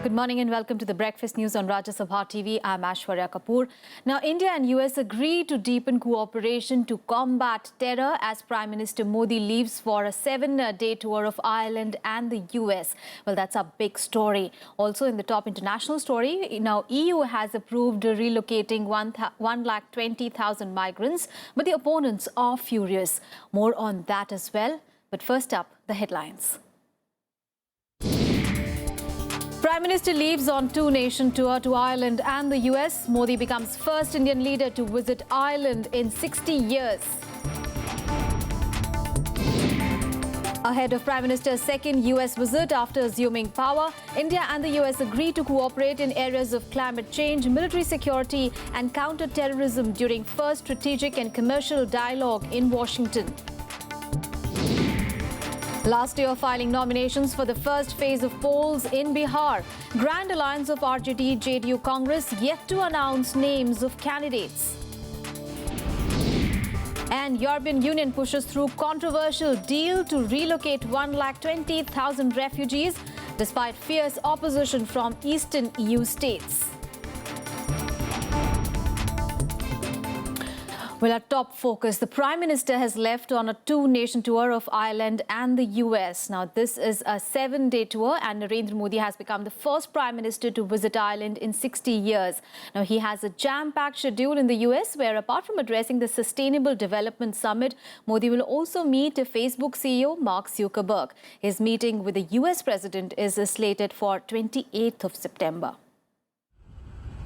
Good morning and welcome to the Breakfast News on Rajya Sabha TV. I'm Aishwarya Kapoor. Now, India and US agree to deepen cooperation to combat terror as Prime Minister Modi leaves for a 7-day tour of Ireland and the US. Well, that's a big story. Also in the top international story, now EU has approved relocating 120,000 migrants, but the opponents are furious. More on that as well. But first up, the headlines. Prime Minister leaves on two-nation tour to Ireland and the US. Modi becomes first Indian leader to visit Ireland in 60 years. Ahead of Prime Minister's second US visit after assuming power, India and the US agree to cooperate in areas of climate change, military security and counter-terrorism during first strategic and commercial dialogue in Washington. Last day of filing nominations for the first phase of polls in Bihar. Grand Alliance of RJD, JDU Congress yet to announce names of candidates. And European Union pushes through controversial deal to relocate 120,000 refugees despite fierce opposition from eastern EU states. Well, our top focus, the Prime Minister has left on a two-nation tour of Ireland and the US. Now, this is a 7-day tour and Narendra Modi has become the first Prime Minister to visit Ireland in 60 years. Now, he has a jam-packed schedule in the US where apart from addressing the Sustainable Development Summit, Modi will also meet Facebook CEO Mark Zuckerberg. His meeting with the US President is slated for 28th of September.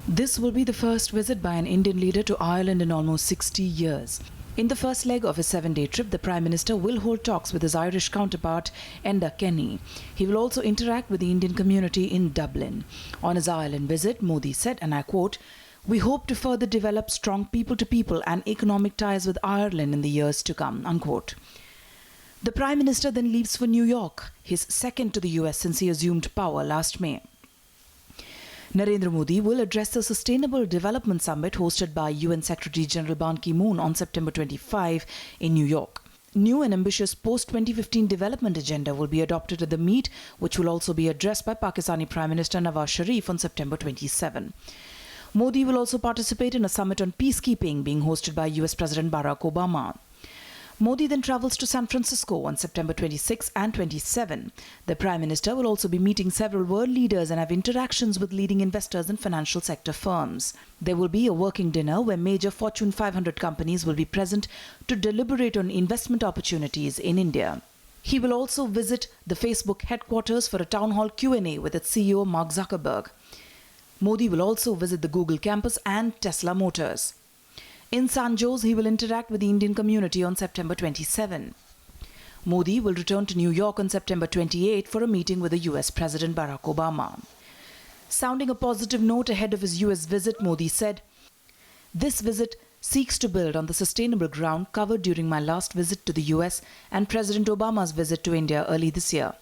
This will be the first visit by an Indian leader to Ireland in almost 60 years. In the first leg of his 7-day trip, the Prime Minister will hold talks with his Irish counterpart, Enda Kenny. He will also interact with the Indian community in Dublin. On his Ireland visit, Modi said, and I quote, "We hope to further develop strong people-to-people and economic ties with Ireland in the years to come," unquote. The Prime Minister then leaves for New York, his second to the US since he assumed power last May. Narendra Modi will address the Sustainable Development Summit hosted by UN Secretary-General Ban Ki-moon on September 25 in New York. New and ambitious post-2015 development agenda will be adopted at the meet, which will also be addressed by Pakistani Prime Minister Nawaz Sharif on September 27. Modi will also participate in a summit on peacekeeping being hosted by US President Barack Obama. Modi then travels to San Francisco on September 26 and 27. The Prime Minister will also be meeting several world leaders and have interactions with leading investors and financial sector firms. There will be a working dinner where major Fortune 500 companies will be present to deliberate on investment opportunities in India. He will also visit the Facebook headquarters for a town hall Q&A with its CEO Mark Zuckerberg. Modi will also visit the Google campus and Tesla Motors. In San Jose, he will interact with the Indian community on September 27. Modi will return to New York on September 28 for a meeting with the US President Barack Obama. Sounding a positive note ahead of his US visit, Modi said, "This visit seeks to build on the sustainable ground covered during my last visit to the US and President Obama's visit to India early this year.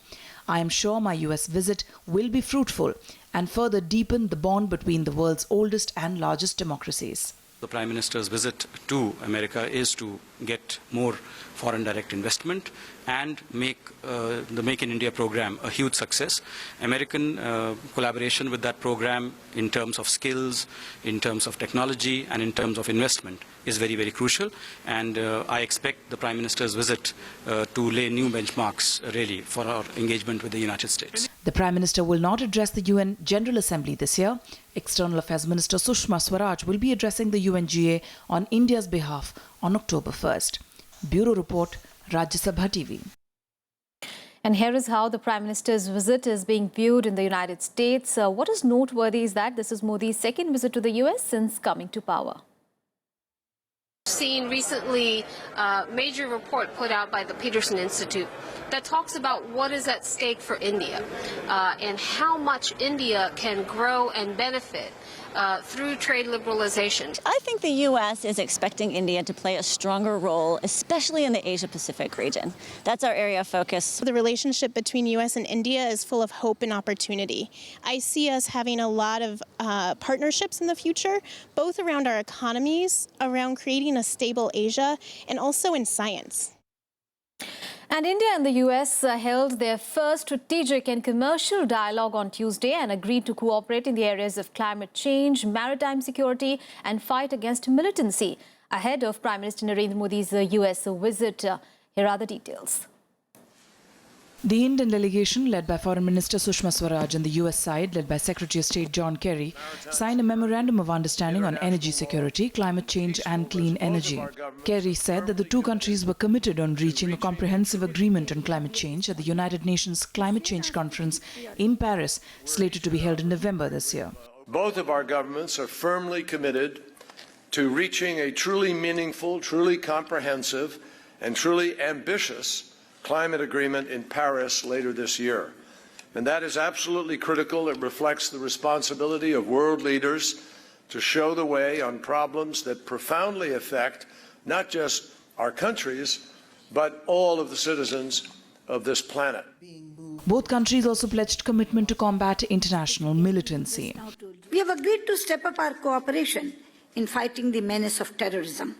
I am sure my US visit will be fruitful and further deepen the bond between the world's oldest and largest democracies." The Prime Minister's visit to America is to get more foreign direct investment and make the Make in India program a huge success. American collaboration with that program in terms of skills, in terms of technology and in terms of investment is very, very crucial. And I expect the Prime Minister's visit to lay new benchmarks really for our engagement with the United States. The Prime Minister will not address the UN General Assembly this year. External Affairs Minister Sushma Swaraj will be addressing the UNGA on India's behalf on October 1st. Bureau Report, Rajya Sabha TV. And here is how the Prime Minister's visit is being viewed in the United States. What is noteworthy is that this is Modi's second visit to the US since coming to power. Seen recently a major report put out by the Peterson Institute that talks about what is at stake for India and how much India can grow and benefit through trade liberalization. I think the U.S. is expecting India to play a stronger role, especially in the Asia-Pacific region. That's our area of focus. The relationship between U.S. and India is full of hope and opportunity. I see us having a lot of partnerships in the future, both around our economies, around creating a stable Asia, and also in science. And India and the US held their first strategic and commercial dialogue on Tuesday and agreed to cooperate in the areas of climate change, maritime security and fight against militancy ahead of Prime Minister Narendra Modi's US visit. Here are the details. The Indian delegation, led by Foreign Minister Sushma Swaraj, and the US side, led by Secretary of State John Kerry, signed a memorandum of understanding on energy security, climate change and clean energy. Kerry said that the two countries were committed on reaching a comprehensive agreement on climate change at the United Nations Climate Change Conference in Paris, slated to be held in November this year. Both of our governments are firmly committed to reaching a truly meaningful, truly comprehensive and truly ambitious climate agreement in Paris later this year. And that is absolutely critical. It reflects the responsibility of world leaders to show the way on problems that profoundly affect not just our countries, but all of the citizens of this planet. Both countries also pledged commitment to combat international militancy. We have agreed to step up our cooperation in fighting the menace of terrorism.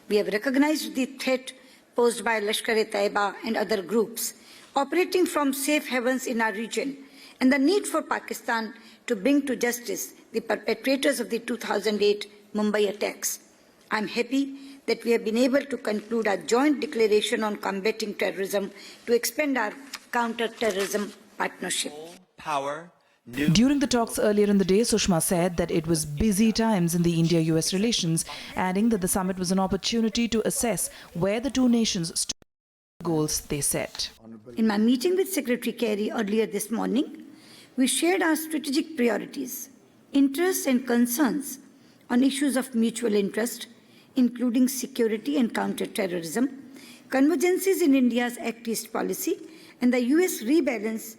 We have recognized the threat posed by Lashkar-e-Taiba and other groups operating from safe havens in our region, and the need for Pakistan to bring to justice the perpetrators of the 2008 Mumbai attacks. I'm happy that we have been able to conclude a joint declaration on combating terrorism to expand our counter-terrorism partnership. During the talks earlier in the day, Sushma said that it was busy times in the India-US relations, adding that the summit was an opportunity to assess where the two nations stood on the goals they set. In my meeting with Secretary Kerry earlier this morning, we shared our strategic priorities, interests and concerns on issues of mutual interest, including security and counter-terrorism, convergences in India's Act East policy, and the US rebalance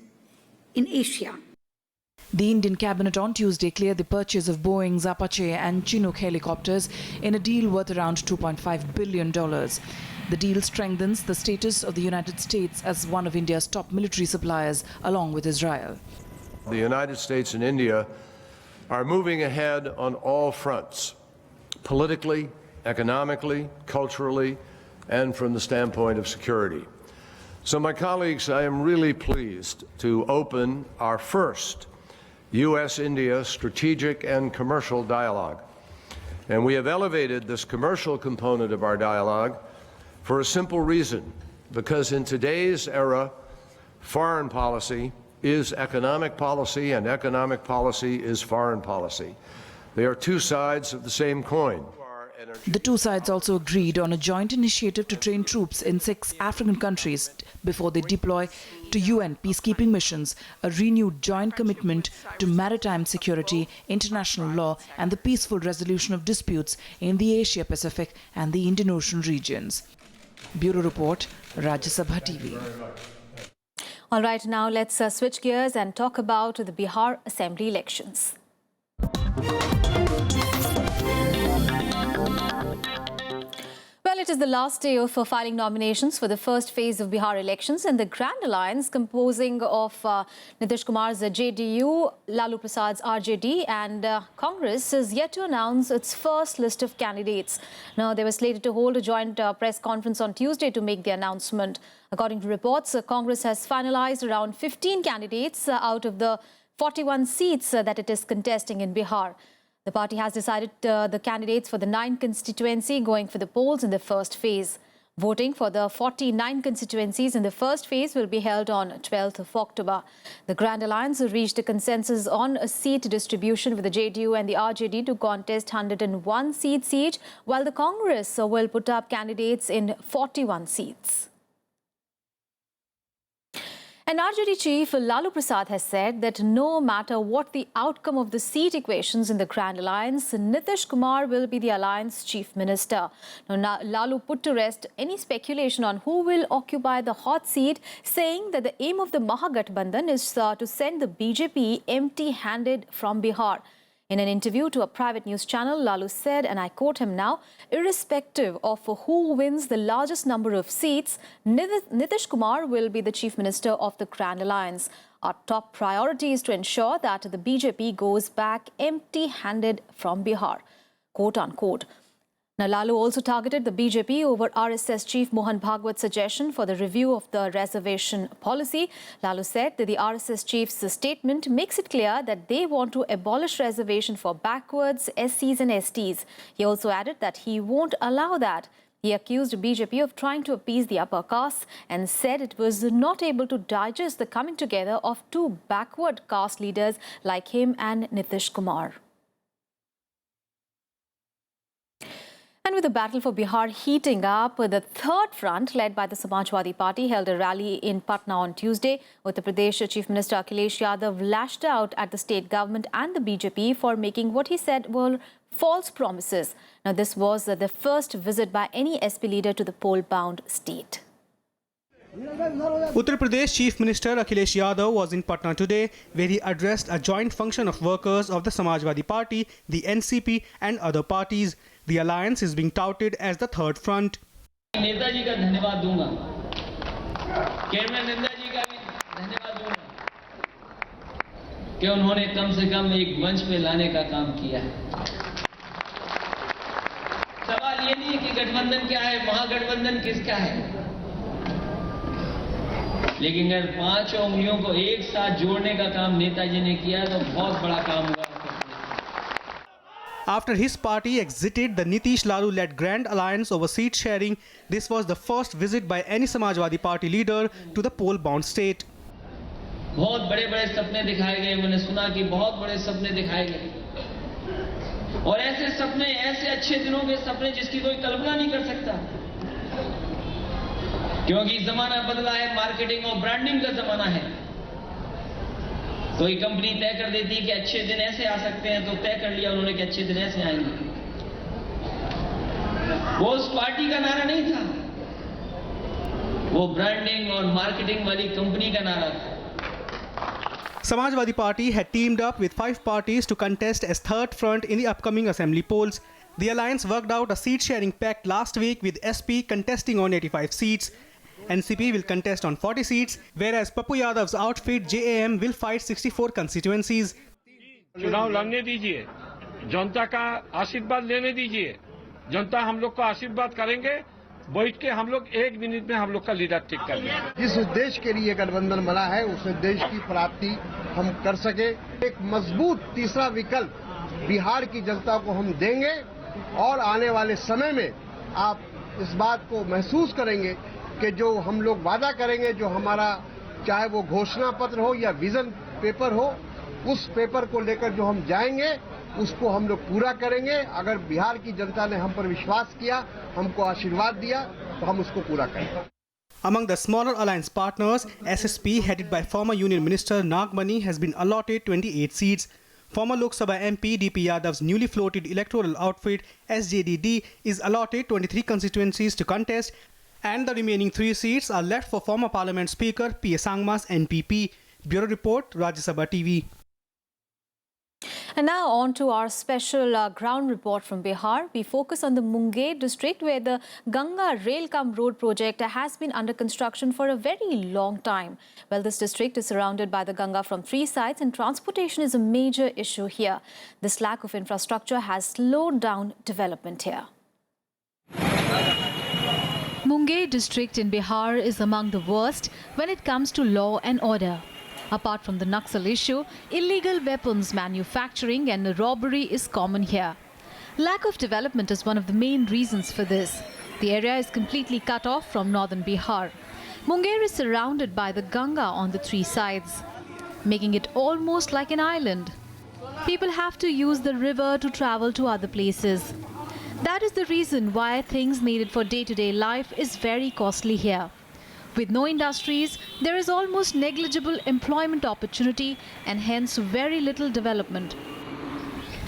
in Asia. The Indian cabinet on Tuesday cleared the purchase of Boeing's Apache and Chinook helicopters in a deal worth around $2.5 billion. The deal strengthens the status of the United States as one of India's top military suppliers, along with Israel. The United States and India are moving ahead on all fronts, politically, economically, culturally, and from the standpoint of security. So, my colleagues, I am really pleased to open our first US-India strategic and commercial dialogue. And we have elevated this commercial component of our dialogue for a simple reason, because in today's era, foreign policy is economic policy and economic policy is foreign policy. They are two sides of the same coin. The two sides also agreed on a joint initiative to train troops in 6 African countries before they deploy to UN peacekeeping missions, a renewed joint commitment to maritime security, international law and the peaceful resolution of disputes in the Asia-Pacific and the Indian Ocean regions. Bureau Report, Rajya Sabha TV. All right, now let's switch gears and talk about the Bihar Assembly elections. Well, it is the last day of filing nominations for the first phase of Bihar elections, and the Grand Alliance, composing of Nitish Kumar's JDU, Lalu Prasad's RJD and Congress, is yet to announce its first list of candidates. Now, they were slated to hold a joint press conference on Tuesday to make the announcement. According to reports, Congress has finalized around 15 candidates out of the 41 seats that it is contesting in Bihar. The party has decided the candidates for the 9th constituency going for the polls in the first phase. Voting for the 49 constituencies in the first phase will be held on 12th of October. The Grand Alliance reached a consensus on a seat distribution with the JDU and the RJD to contest 101 seats each, while the Congress will put up candidates in 41 seats. And RJD chief Lalu Prasad has said that no matter what the outcome of the seat equations in the Grand Alliance, Nitish Kumar will be the alliance chief minister. Now, Lalu put to rest any speculation on who will occupy the hot seat, saying that the aim of the Mahagathbandhan is to send the BJP empty-handed from Bihar. In an interview to a private news channel, Lalu said, and I quote him now, irrespective of who wins the largest number of seats, Nitish Kumar will be the chief minister of the Grand Alliance. Our top priority is to ensure that the BJP goes back empty-handed from Bihar, quote unquote. Now, Lalu also targeted the BJP over RSS chief Mohan Bhagwat's suggestion for the review of the reservation policy. Lalu said that the RSS chief's statement makes it clear that they want to abolish reservation for backwards, SCs and STs. He also added that he won't allow that. He accused BJP of trying to appease the upper caste and said it was not able to digest the coming together of two backward caste leaders like him and Nitish Kumar. And with the battle for Bihar heating up, the third front, led by the Samajwadi Party, held a rally in Patna on Tuesday. Uttar Pradesh Chief Minister Akhilesh Yadav lashed out at the state government and the BJP for making what he said were false promises. Now, this was the first visit by any SP leader to the poll-bound state. Uttar Pradesh Chief Minister Akhilesh Yadav was in Patna today, where he addressed a joint function of workers of the Samajwadi Party, the NCP and other parties. The alliance is being touted as the third front. Netaji का धन्यवाद दूंगा, केवल नेताजी का भी धन्यवाद दूंगा कि उन्होंने कम से कम एक मंच पे लाने का काम किया है। सवाल ये नहीं कि गठबंधन क्या है, महागठबंधन किसका है, लेकिन अगर पांचों उंगलियों को एक साथ जोड़ने का काम नेताजी ने किया तो बहुत बड़ा काम हुआ। After his party exited the Nitish Lalu-led Grand Alliance over seat sharing, this was the first visit by any Samajwadi Party leader to the poll-bound state. बहुत बड़े-बड़े सपने दिखाए गए, मैंने सुना कि बहुत बड़े सपने दिखाए गए, और ऐसे सपने, ऐसे अच्छे दिनों के सपने जिसकी कोई कल्पना नहीं कर सकता, क्योंकि जमाना बदला है, मार्केटिंग और ब्रांडिंग का जमाना है। कोई कंपनी तय कर देती कि अच्छे दिन ऐसे आ सकते हैं, तो तय कर लिया उन्होंने कि अच्छे दिन ऐसे आएंगे। वो उस पार्टी का नारा नहीं था, वो ब्रांडिंग और मार्केटिंग वाली कंपनी का नारा था। Samajwadi Party had teamed up with 5 parties to contest as third front in the upcoming assembly polls. The alliance worked out a seat-sharing pact last week with SP contesting on 85 seats. NCP will contest on 40 seats, whereas Papu Yadav's outfit JAM will fight 64 constituencies. चुनाव लड़ने दीजिए, जनता का आशीर्वाद लेने दीजिए, जनता हम लोग को आशीर्वाद करेंगे, बैठ के हम लोग 1 मिनट में हम लोग का लीडर ठीक कर लेंगे। जिस उद्देश्य के लिए गठबंधन बना है, उस उद्देश्य की प्राप्ति हम कर सके। एक मजबूत तीसरा विकल्प बिहार की जनता को हम देंगे और आने वाले समय में आप इस बात को महसूस करेंगे कि जो हम लोग वादा करेंगे, जो हमारा चाहे वो घोषणा पत्र हो या विजन पेपर हो, उस पेपर को लेकर जो हम जाएंगे उसको हम लोग पूरा करेंगे। अगर बिहार की जनता ने हम पर विश्वास किया, हमको आशीर्वाद दिया, तो हम उसको पूरा करेंगे। Among the smaller alliance partners, SSP headed by former Union Minister Nagmani has been allotted 28 seats. Former Lok Sabha MP DP Yadav's newly floated electoral outfit SJDD is allotted 23 constituencies to contest, and the remaining 3 seats are left for former Parliament Speaker P.S. Sangma's NPP. Bureau Report, Rajya Sabha TV. And now on to our special ground report from Bihar. We focus on the Munger district, where the Ganga Rail-cum Road project has been under construction for a very long time. Well, this district is surrounded by the Ganga from 3 sides, and transportation is a major issue here. This lack of infrastructure has slowed down development here. Munger district in Bihar is among the worst when it comes to law and order. Apart from the Naxal issue, illegal weapons manufacturing and robbery is common here. Lack of development is one of the main reasons for this. The area is completely cut off from northern Bihar. Munger is surrounded by the Ganga on the 3 sides, making it almost like an island. People have to use the river to travel to other places. That is the reason why things needed for day-to-day life is very costly here. With no industries, there is almost negligible employment opportunity and hence very little development.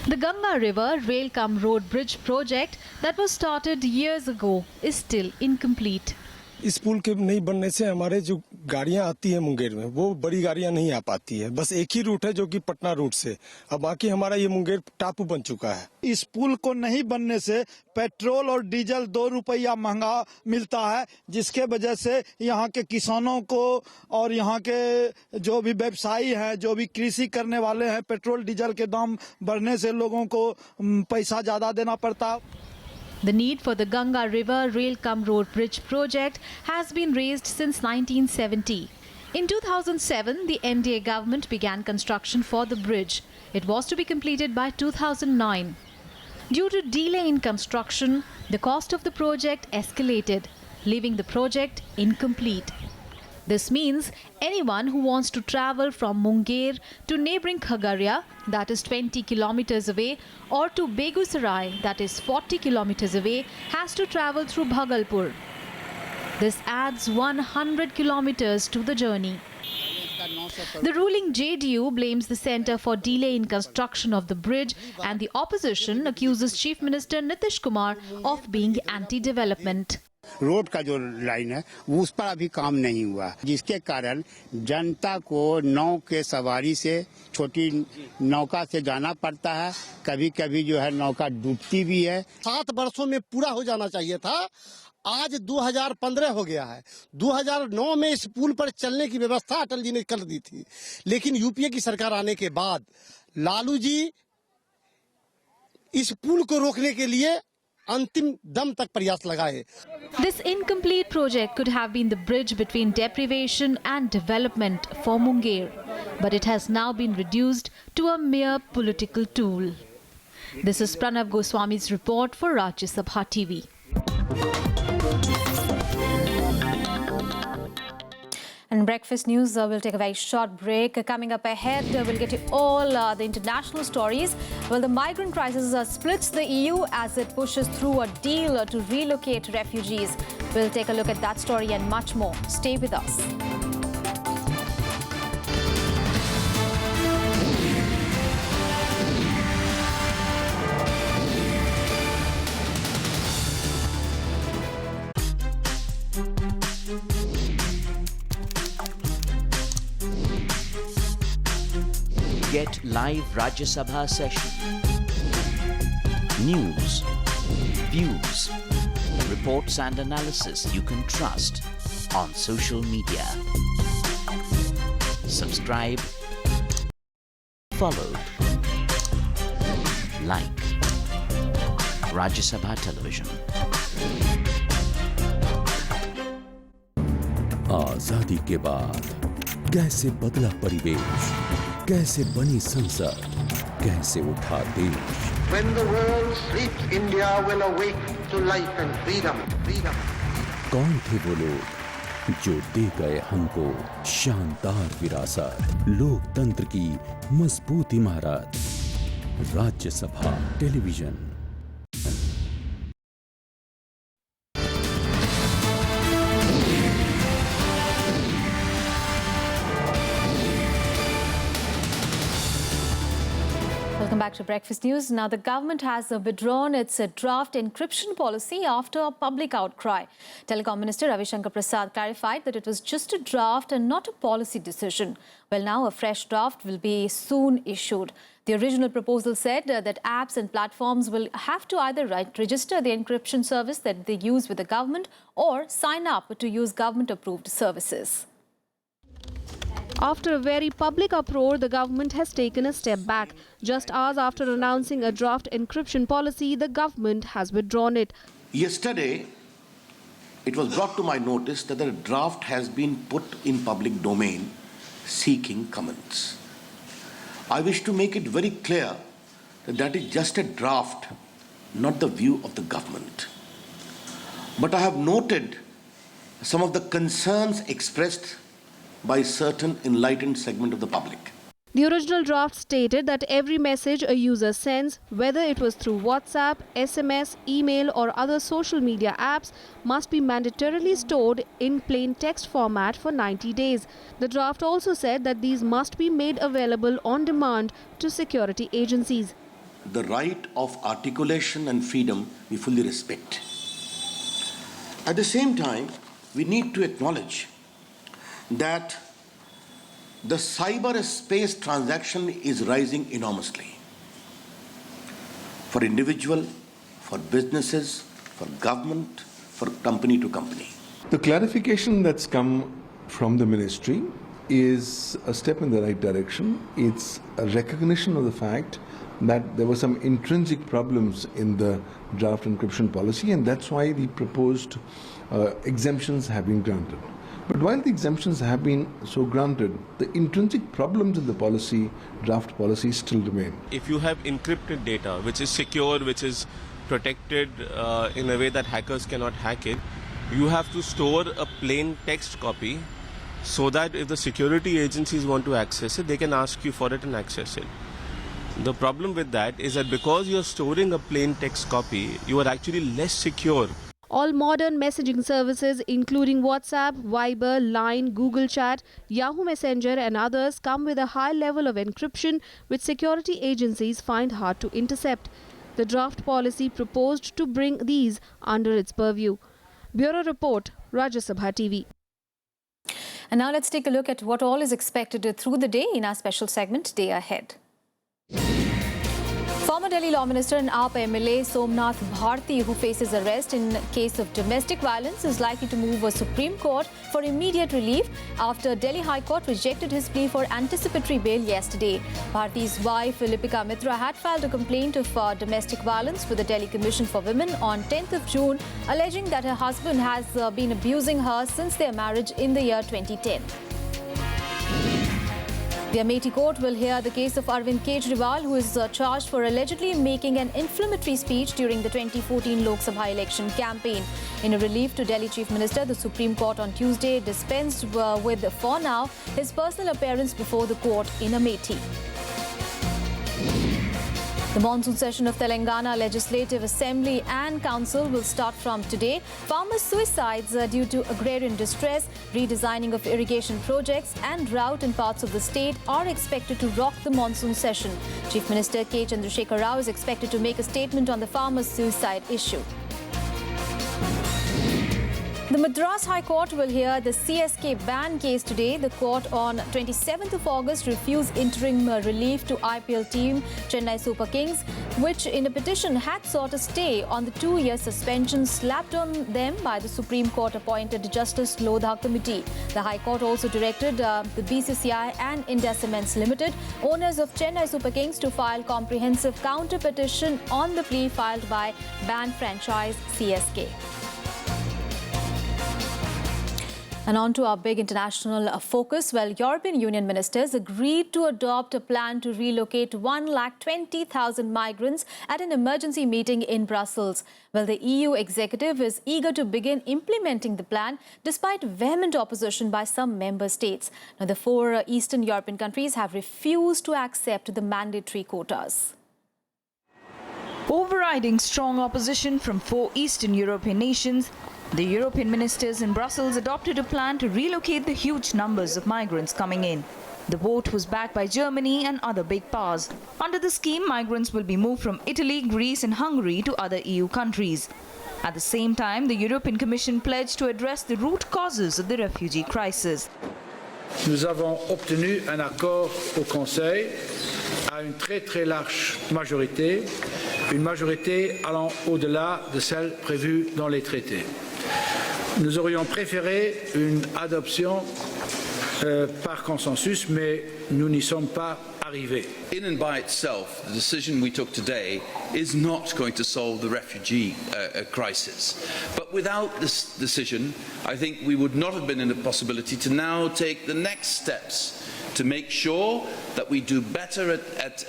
The Ganga River Rail-cum Road Bridge project that was started years ago is still incomplete. इस पुल के नहीं बनने से हमारे जो गाड़ियां आती है मुंगेर में, वो बड़ी गाड़ियां नहीं आ पाती है। बस एक ही रूट है जो कि पटना रूट से, अब बाकी हमारा ये मुंगेर टापू बन चुका है। इस पुल को नहीं बनने से पेट्रोल और डीजल 2 रुपया महंगा मिलता है, जिसके वजह से यहाँ के किसानों को और यहाँ के जो भी व्यवसायी हैं, जो भी कृषि करने वाले हैं, पेट्रोल डीजल के दाम बढ़ने से लोगों को पैसा ज्यादा देना पड़ता है। The need for the Ganga River Rail-cum-Road Bridge project has been raised since 1970. In 2007, the NDA government began construction for the bridge. It was to be completed by 2009. Due to delay in construction, the cost of the project escalated, leaving the project incomplete. This means anyone who wants to travel from Munger to neighbouring Khagaria, that is 20 kilometers away, or to Begusarai, that is 40 kilometers away, has to travel through Bhagalpur. This adds 100 kilometers to the journey. The ruling JDU blames the centre for delay in construction of the bridge, and the opposition accuses Chief Minister Nitish Kumar of being anti-development. Road का जो line है वो उस पर अभी काम नहीं हुआ, जिसके कारण जनता को नाव के सवारी से छोटी नौका से जाना पड़ता है। कभी कभी जो है नौका डूबती भी है। 7 वर्षों में पूरा हो जाना चाहिए था, आज 2015 हो गया है। 2009 में इस पुल पर चलने की व्यवस्था अटल जी ने कर दी थी, लेकिन यूपीए की सरकार आने के बाद लालू जी इस पुल को रोकने के लिए अंतिम दम तक प्रयास लगाए। This incomplete project could have been the bridge between deprivation and development for Munger, but it has now been reduced to a mere political tool. This is Pranav Goswami's report for Rajya Sabha TV. And breakfast news, we'll take a very short break. Coming up ahead, we'll get you all the international stories. Well, the migrant crisis splits the EU as it pushes through a deal to relocate refugees. We'll take a look at that story and much more. Stay with us. Get live Rajya Sabha session. News, views, reports and analysis you can trust on social media. Subscribe, follow, like Rajya Sabha Television. आजादी के बाद कैसे बदला परिवेश, कैसे बनी संसद, कैसे उठा देश। When the world sleeps, India will awake to life and freedom. कौन थे वो लोग जो दे गए हमको शानदार विरासत, लोकतंत्र की मजबूत इमारत। राज्य सभा television. Welcome back to Breakfast News. Now, the government has withdrawn its draft encryption policy after a public outcry. Telecom Minister Ravi Shankar Prasad clarified that it was just a draft and not a policy decision. Well, now a fresh draft will be soon issued. The original proposal said that apps and platforms will have to either register the encryption service that they use with the government or sign up to use government-approved services. After a very public uproar, the government has taken a step back. Just hours after announcing a draft encryption policy, the government has withdrawn it. Yesterday, it was brought to my notice that the draft has been put in public domain seeking comments. I wish to make it very clear that that is just a draft, not the view of the government. But I have noted some of the concerns expressed by certain enlightened segment of the public. The original draft stated that every message a user sends, whether it was through WhatsApp, SMS, email or other social media apps, must be mandatorily stored in plain text format for 90 days. The draft also said that these must be made available on demand to security agencies. The right of articulation and freedom we fully respect. At the same time, we need to acknowledge that the cyberspace transaction is rising enormously for individual, for businesses, for government, for company to company. The clarification that's come from the ministry is a step in the right direction. It's a recognition of the fact that there were some intrinsic problems in the draft encryption policy, and that's why the proposed exemptions have been granted. But while the exemptions have been so granted, the intrinsic problems in the policy, draft policy, still remain. If you have encrypted data, which is secure, which is protected in a way that hackers cannot hack it, you have to store a plain text copy so that if the security agencies want to access it, they can ask you for it and access it. The problem with that is that because you're storing a plain text copy, you are actually less secure. All modern messaging services, including WhatsApp, Viber, Line, Google Chat, Yahoo Messenger and others, come with a high level of encryption which security agencies find hard to intercept. The draft policy proposed to bring these under its purview. Bureau Report, Rajya Sabha TV. And now let's take a look at what all is expected through the day in our special segment, Day Ahead. Former Delhi Law Minister and AAP MLA Somnath Bharti, who faces arrest in case of domestic violence, is likely to move a Supreme Court for immediate relief after Delhi High Court rejected his plea for anticipatory bail yesterday. Bharti's wife, Lipika Mitra, had filed a complaint of domestic violence with the Delhi Commission for Women on 10th of June, alleging that her husband has been abusing her since their marriage in the year 2010. The Amethi court will hear the case of Arvind Kejriwal, who is charged for allegedly making an inflammatory speech during the 2014 Lok Sabha election campaign. In a relief to Delhi Chief Minister, the Supreme Court on Tuesday dispensed with, for now, his personal appearance before the court in Amethi. The monsoon session of Telangana Legislative Assembly and Council will start from today. Farmers' suicides due to agrarian distress, redesigning of irrigation projects and drought in parts of the state are expected to rock the monsoon session. Chief Minister K. Chandrasekhar Rao is expected to make a statement on the farmers' suicide issue. The Madras High Court will hear the CSK ban case today. The court on 27th of August refused interim relief to IPL team Chennai Super Kings, which in a petition had sought a stay on the 2-year suspension slapped on them by the Supreme Court appointed Justice Lodha Committee. The High Court also directed the BCCI and India Cements Limited, owners of Chennai Super Kings, to file comprehensive counter petition on the plea filed by banned franchise CSK. And on to our big international focus. Well, European Union ministers agreed to adopt a plan to relocate 120,000 migrants at an emergency meeting in Brussels. Well, the EU executive is eager to begin implementing the plan despite vehement opposition by some member states. Now, the 4 Eastern European countries have refused to accept the mandatory quotas. Overriding strong opposition from 4 Eastern European nations, the European ministers in Brussels adopted a plan to relocate the huge numbers of migrants coming in. The vote was backed by Germany and other big powers. Under the scheme, migrants will be moved from Italy, Greece and Hungary to other EU countries. At the same time, the European Commission pledged to address the root causes of the refugee crisis. Nous avons obtenu un accord au Conseil à une très large majorité, une majorité allant au-delà de celle prévue dans les traités. Nous aurions préféré une adoption par consensus, mais nous n'y sommes pas arrivés. In and by itself, the decision we took today is not going to solve the refugee crisis. But without this decision, I think we would not have been in a possibility to now take the next steps to make sure that we do better at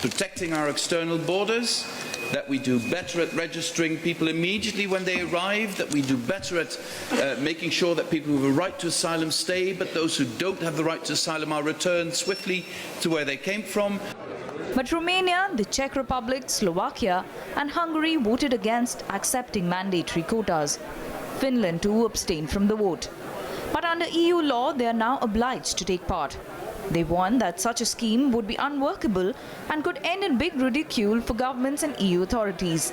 protecting our external borders, that we do better at registering people immediately when they arrive, that we do better at making sure that people who have a right to asylum stay, but those who don't have the right to asylum are returned swiftly to where they came from. But Romania, the Czech Republic, Slovakia and Hungary voted against accepting mandatory quotas. Finland too abstained from the vote. But under EU law, they are now obliged to take part. They warned that such a scheme would be unworkable and could end in big ridicule for governments and EU authorities.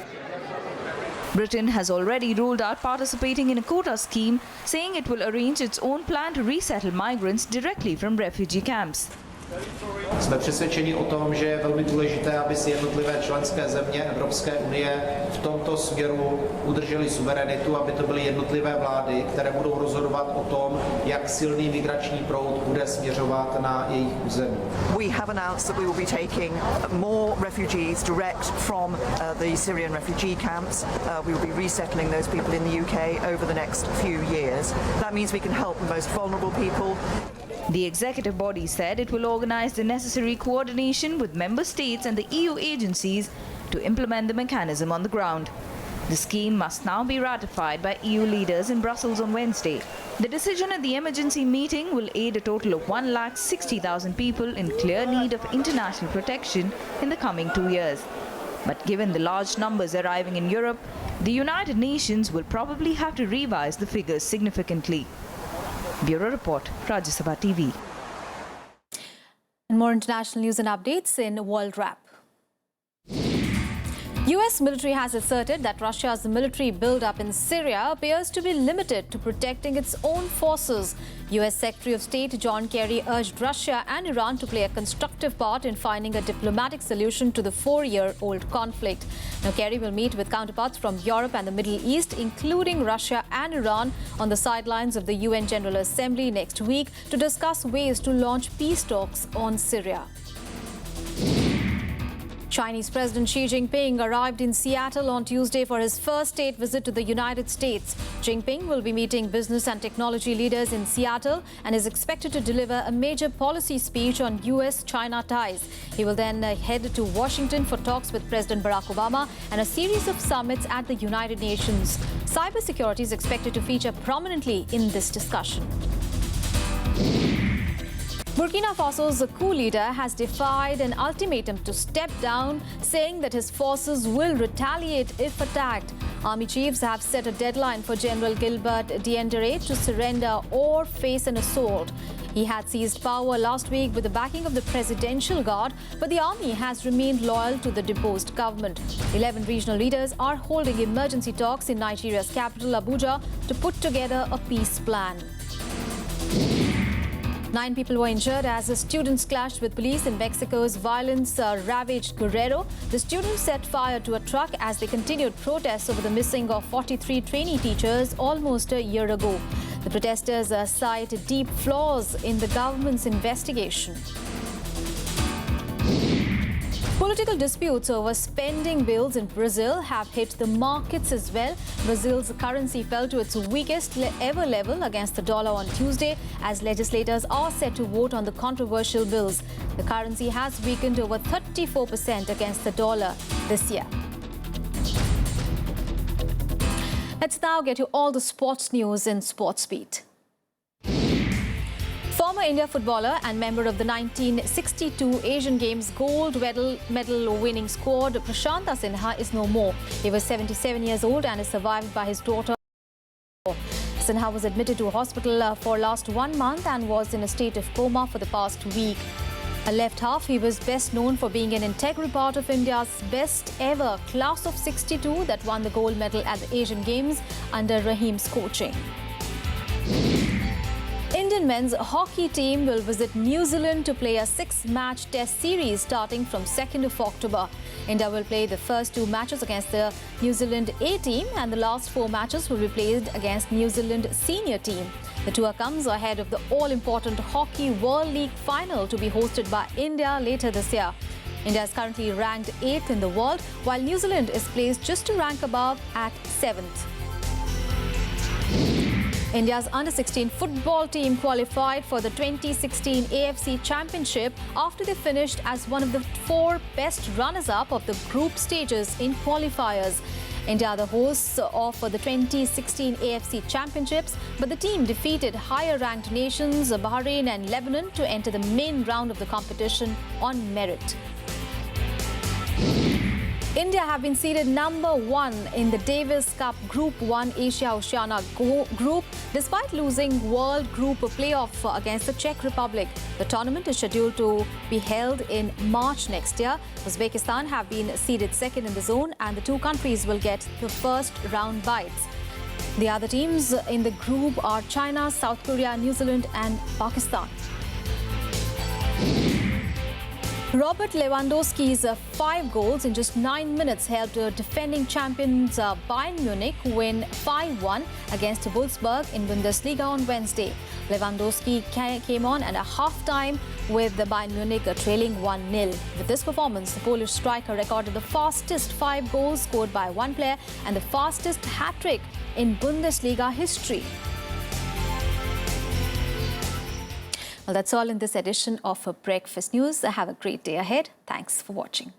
Britain has already ruled out participating in a quota scheme, saying it will arrange its own plan to resettle migrants directly from refugee camps. Jsme přesvědčeni o tom, že je velmi důležité, aby si jednotlivé členské země Evropské unie v tomto směru udržely suverenitu, aby to byly jednotlivé vlády, které budou rozhodovat o tom, jak silný migrační proud bude směřovat na jejich území. We have announced that we will be taking more refugees direct from the Syrian refugee camps. We will be resettling those people in the UK over the next few years. That means we can help the most vulnerable people. The executive body said it will organize the necessary coordination with member states and the EU agencies to implement the mechanism on the ground. The scheme must now be ratified by EU leaders in Brussels on Wednesday. The decision at the emergency meeting will aid a total of 160,000 people in clear need of international protection in the coming 2 years. But given the large numbers arriving in Europe, the United Nations will probably have to revise the figures significantly. Bureau Report, Rajya Sabha TV. And more international news and updates in World Wrap. US military has asserted that Russia's military buildup in Syria appears to be limited to protecting its own forces. US Secretary of State John Kerry urged Russia and Iran to play a constructive part in finding a diplomatic solution to the 4-year-old conflict. Now, Kerry will meet with counterparts from Europe and the Middle East, including Russia and Iran, on the sidelines of the UN General Assembly next week to discuss ways to launch peace talks on Syria. Chinese President Xi Jinping arrived in Seattle on Tuesday for his first state visit to the United States. Jinping will be meeting business and technology leaders in Seattle and is expected to deliver a major policy speech on US-China ties. He will then head to Washington for talks with President Barack Obama and a series of summits at the United Nations. Cybersecurity is expected to feature prominently in this discussion. Burkina Faso's coup leader has defied an ultimatum to step down, saying that his forces will retaliate if attacked. Army chiefs have set a deadline for General Gilbert Diendéré to surrender or face an assault. He had seized power last week with the backing of the Presidential Guard, but the army has remained loyal to the deposed government. 11 regional leaders are holding emergency talks in Nigeria's capital, Abuja, to put together a peace plan. 9 people were injured as the students clashed with police in Mexico's violence-ravaged Guerrero. The students set fire to a truck as they continued protests over the missing of 43 trainee teachers almost a year ago. The protesters cite deep flaws in the government's investigation. Political disputes over spending bills in Brazil have hit the markets as well. Brazil's currency fell to its weakest ever level against the dollar on Tuesday as legislators are set to vote on the controversial bills. The currency has weakened over 34% against the dollar this year. Let's now get you all the sports news in Sports Beat. Former India footballer and member of the 1962 Asian Games gold medal winning squad, Prashanta Sinha, is no more. He was 77 years old and is survived by his daughter. Sinha was admitted to a hospital for last 1 month and was in a state of coma for the past week. A left half, he was best known for being an integral part of India's best ever class of 62 that won the gold medal at the Asian Games under Rahim's coaching. Indian men's hockey team will visit New Zealand to play a 6-match test series starting from 2nd of October. India will play the first 2 matches against the New Zealand A team and the last 4 matches will be played against New Zealand senior team. The tour comes ahead of the all-important Hockey World League final to be hosted by India later this year. India is currently ranked 8th in the world, while New Zealand is placed just a rank above at 7th. India's under-16 football team qualified for the 2016 AFC Championship after they finished as one of the 4 best runners-up of the group stages in qualifiers. India are the hosts of the 2016 AFC Championships, but the team defeated higher-ranked nations Bahrain and Lebanon to enter the main round of the competition on merit. India have been seeded number 1 in the Davis Cup Group 1 Asia-Oceania group despite losing World Group playoff against the Czech Republic. The tournament is scheduled to be held in March next year. Uzbekistan have been seeded 2nd in the zone and the 2 countries will get the first round bites. The other teams in the group are China, South Korea, New Zealand and Pakistan. Robert Lewandowski's 5 goals in just 9 minutes helped defending champions Bayern Munich win 5-1 against Wolfsburg in Bundesliga on Wednesday. Lewandowski came on at a half-time with the Bayern Munich trailing 1-0. With this performance, the Polish striker recorded the fastest 5 goals scored by one player and the fastest hat-trick in Bundesliga history. Well, that's all in this edition of Breakfast News. Have a great day ahead. Thanks for watching.